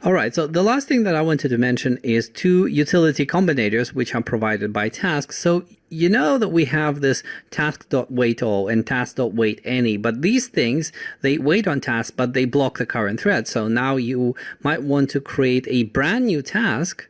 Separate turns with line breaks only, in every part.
All right, so the last thing that I wanted to mention is two utility combinators which are provided by Task. So you know that we have this Task.WhenAll and Task.WhenAny, but these things, they wait on Task, but they block the current thread. So now you might want to create a brand new task,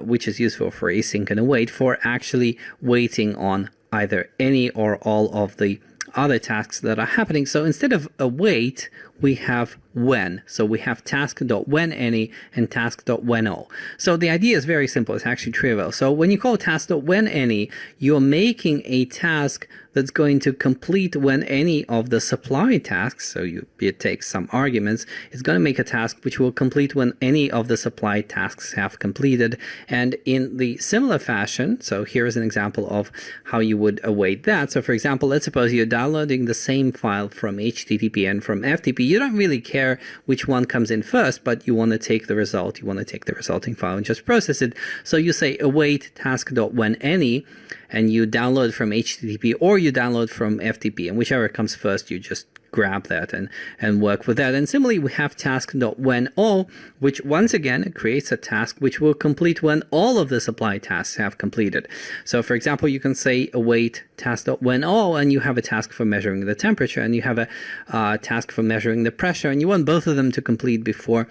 which is useful for async and await, for actually waiting on either any or all of the other tasks that are happening. So instead of await, we have when. So we have Task.WhenAny and Task.WhenAll. So the idea is very simple. It's actually trivial. So when you call Task.WhenAny, you're making a task that's going to complete when any of the supply tasks, so it takes some arguments, it's going to make a task which will complete when any of the supply tasks have completed. And in the similar fashion, so here is an example of how you would await that. So for example, let's suppose you're downloading the same file from HTTP and from FTP. You don't really care which one comes in first, but you want to take the result. You want to take the resulting file and just process it. So you say await task.whenAny, and you download from HTTP or you download from FTP, and whichever comes first, you just grab that and work with that. And similarly, we have task.whenAll, which once again creates a task which will complete when all of the supply tasks have completed. So for example, you can say await task.whenAll, and you have a task for measuring the temperature, and you have a task for measuring the pressure, and you want both of them to complete before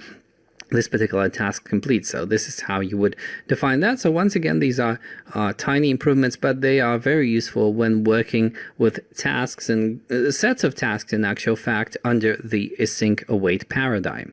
this particular task completes. So this is how you would define that. So once again, these are tiny improvements, but they are very useful when working with tasks and sets of tasks in actual fact under the async await paradigm.